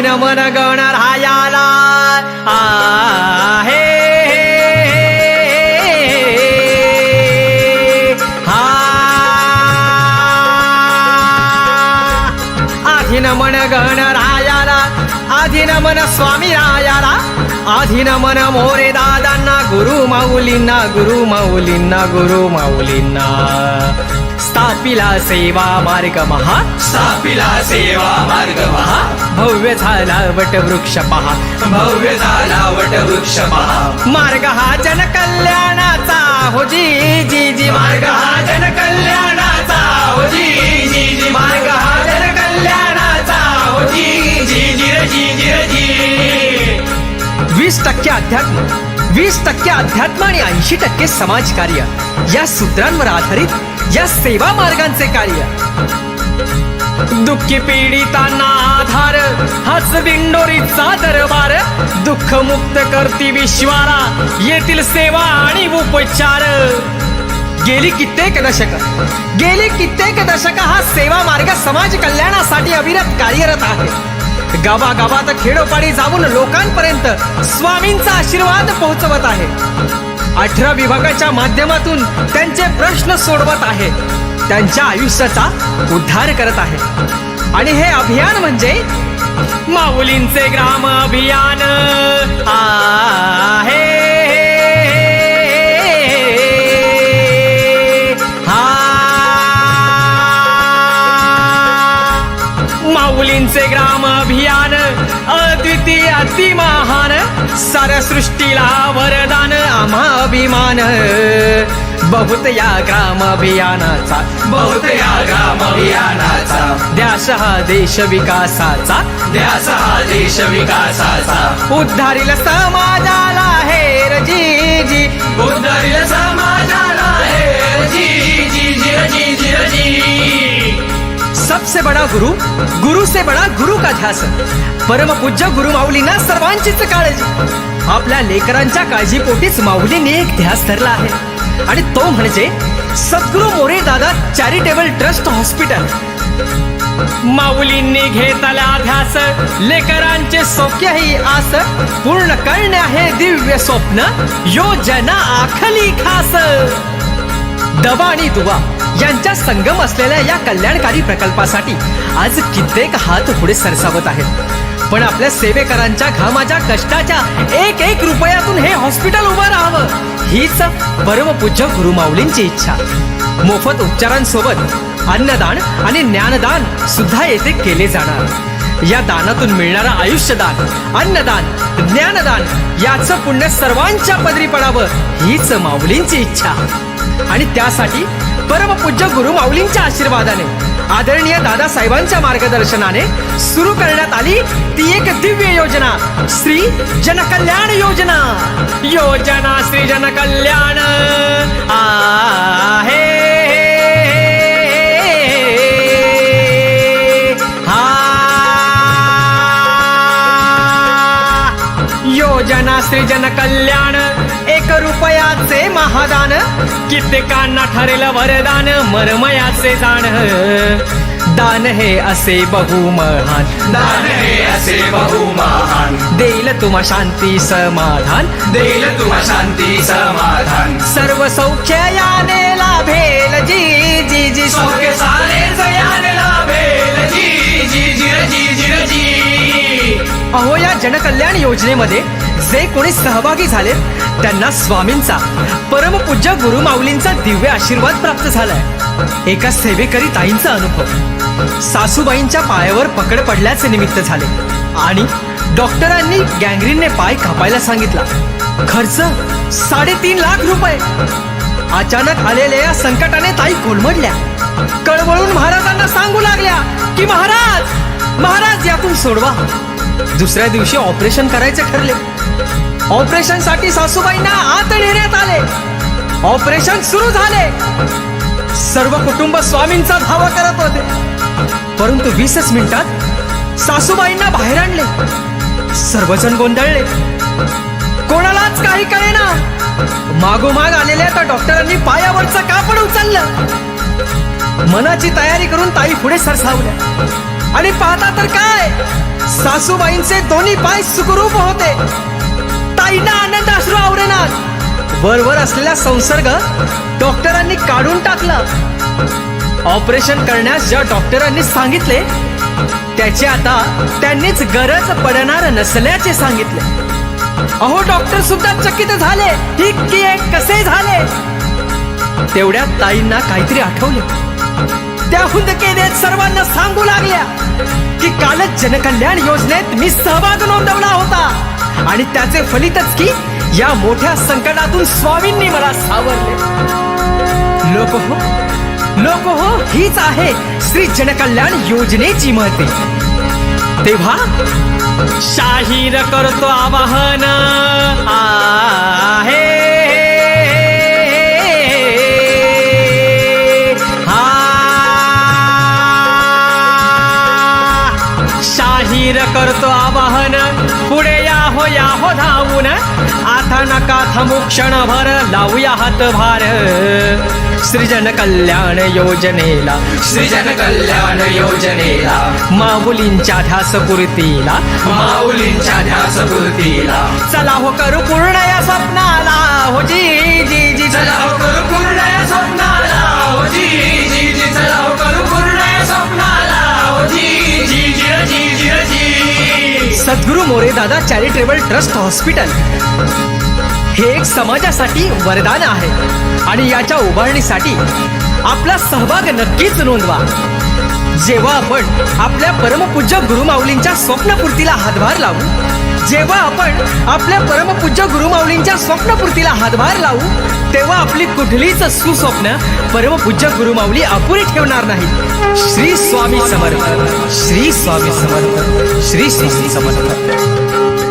आधीन मन गणरायाला आहे आधीन मन गणरायाला आधीन मन स्वामी रायाला आधीन मन मोरे दादांना गुरु माऊलींना गुरु माऊलींना गुरु माऊलींना स्थापिला सेवा मार्ग महा स्थापिला सेवा मार्ग महा भव्य झाला वटवृक्ष पहा भव्य झाला वटवृक्ष पहा मार्ग हा जन कल्याणाचा हो जी जी जी मार्ग हा जन कल्याणाचा हो जी जी जी मार्ग हा जन कल्याणाचा हो जी जी जी रे जी जी रे जी 20% अध्यात्म 20% अध्यात्म आणि 80% समाजकार्य या सूत्रांवर आधारित या सेवा मार्गांचे कार्य दुःखी पीडितांना आधार हाच दिंडोरीचा दरबार दुःख मुक्त करती विश्वाला येथील सेवा आणि उपचार गेली कित्येक दशक हा सेवा मार्ग समाज कल्याणासाठी अविरत कार्यरत आहे गावागावात खेडोपाडी जाऊन लोकांपर्यंत स्वामींचा आशीर्वाद पोहोचवत आहे 18 विभागाच्या माध्यमातून त्यांचे प्रश्न सोडवत आहे त्यांच्या आयुष्याचा उद्धार करत आहे आणि हे अभियान म्हणजे माऊलींचे ग्राम अभियान आहे माऊलींचे ग्राम अभियान अद्वितीय अतिमहान साऱ्या सृष्टीला वरदान आम्हा अभिमान बहुत या ग्राम अभियानाचा बहुत या ग्राम अभियानाचा ध्यास हा देश विकासाचा ध्यास हा देश विकासाचा उद्धारील समाजाला हेर जी जी उद्धारील समाजाला हेर जी जी जी जी जी जी सबसे बड़ा गुरु से बड़ा गुरु का ध्यास परम पूज्य गुरु माऊलींना सर्वांचीच काळजी आपल्या लेकरांच्या काळजीपोटीच माऊलींनी एक ध्यास धरला आहे आणि तो म्हणजे सद्गुरु मोरे दादा चॅरिटेबल ट्रस्ट हॉस्पिटल माऊलींनी घेतला ध्यास लेकरांचे सौख्य ही आस पूर्ण करणे आहे दिव्य स्वप्न योजना आखली खास दवा आणि दुवा यांच्या संगम असलेल्या या कल्याणकारी प्रकल्पासाठी आज कित्येक हात पुढे सरसावत आहेत पण आपल्या सेवेकरांच्या घामाच्या कष्टाच्या एक एक रुपयातून हे हॉस्पिटल उभं राहावं हीच परमपूज्य गुरु माऊलींची इच्छा मोफत उपचारांसोबत अन्नदान आणि ज्ञानदान सुद्धा येथे केले जाणार या दानातून मिळणारं आयुष्यदान अन्नदान ज्ञानदान याचं पुण्य सर्वांच्या पदरी पडावं हीच माऊलींची इच्छा आणि त्यासाठी परमपूज्य गुरु माऊलींच्या आशीर्वादाने आदरणीय दादासाहेबांच्या मार्गदर्शनाने सुरू करण्यात आली ती एक दिव्य योजना श्री जनकल्याण योजना योजना श्री जनकल्याण आहे योजना श्री जनकल्याण 1 रुपयाचे महादान कित्येकांना ठरेल वरदान मरमयाचे जाण दान हे असे बहुमहान दान हे असे बहुमहान देईल तुम्हा शांती समाधान देईल तुम्हा शांती समाधान सर्व सौख्य याने लाभेल जी जी जी सौख्य सारे जयाने लाभेल जी जी जी जी जी जी अहो या जनकल्याण योजनेमध्ये जे कोणी सहभागी झाले त्यांना स्वामींचा परमपूज्य गुरु माऊलींचा दिव्य आशीर्वाद प्राप्त झालाय एका सेवेकरी ताईंचा अनुभव सासूबाईंच्या पायावर पकड पडल्याचे निमित्त झाले आणि डॉक्टरांनी गँग्रीनने पाय कापायला सांगितला खर्च 3.5 लाख रुपये अचानक आलेल्या या संकटाने ताई कोलमडल्या कळवळून महाराजांना सांगू लागल्या की महाराज यातून सोडवा दुसऱ्या दिवशी ऑपरेशन करायचे ठरले ऑपरेशन साठी सासूबाईंना आत नेण्यात आले ऑपरेशन सुरू झाले सर्व कुटुंब स्वामींचा धावा करत होते परंतु 20 मिनिटात सासूबाईंना बाहेर आणले सर्वजण गोंधळले कोणालाच काही कळेना मागोमाग आलेल्या त्या डॉक्टरांनी पायावरचं कापड उचललं मनाची तयारी करून ताई पुढे सरसावल्या आणि पाहता तर काय, सासूबाईंचे दोन्ही पाय सुखरूप होते. ताईंना आनंद अश्रू आवरेनात. वरवर असलेला संसर्ग डॉक्टरांनी काढून टाकला. ऑपरेशन करण्यास ज्या डॉक्टरांनी सांगितले त्याची आता त्यांनीच गरज पडणार नसल्याचे सांगितले. अहो डॉक्टर सुद्धा चकित झाले की कसे झाले. तेवढ्यात ताईंना काहीतरी आठवले. त्या हुंदकेत सर्वांना सांगू लागल्या की कालच जनकल्याण योजनेत मी सहभाग नोंदवला होता आणि त्याचे फलितच की या मोठ्या संकटातून स्वामींनी मला सावरले. लोक हो हीच आहे श्री जनकल्याण योजनेची महती. तेव्हा शाहीर करतो आवाहन आहे शाहीर करतो आवाहन, पुढे या हो धावून. आता नका थांबू क्षणभर, लावूया हातभार सृजन कल्याण योजनेला. सृजन कल्याण योजनेला माऊलींच्या ध्यासपूर्तीला. माऊलींच्या ध्यासपूर्तीला चला हो करू पूर्ण या स्वप्नाला. हो जी जी जी चला हो करू पूर्ण या स्वप्नाला. हो जी जी जी चला हो करू पूर्ण या स्वप्नाला. हो जी जी जी र जी जी र जी. सद्गुरू मोरे दादा चॅरिटेबल ट्रस्ट हॉस्पिटल हे एक समाजासाठी वरदान आहे आणि याच्या उभारणीसाठी आपला सहभाग नक्कीच नोंदवा. जेव्हा आपण आपल्या परमपूज्य गुरुमाऊलींच्या स्वप्नपूर्तीला हातभार लावू, जेव्हा आपण आपल्या परमपूज्य गुरुमाऊलींच्या स्वप्नपूर्तीला हातभार लावू, तेव्हा आपली कुठलीच सुस्वप्न परमपूज्य गुरुमाऊली अपुरी ठेवणार नाही. श्री स्वामी समर्थ. श्री स्वामी समर्थ. श्री स्वामी समर्थ.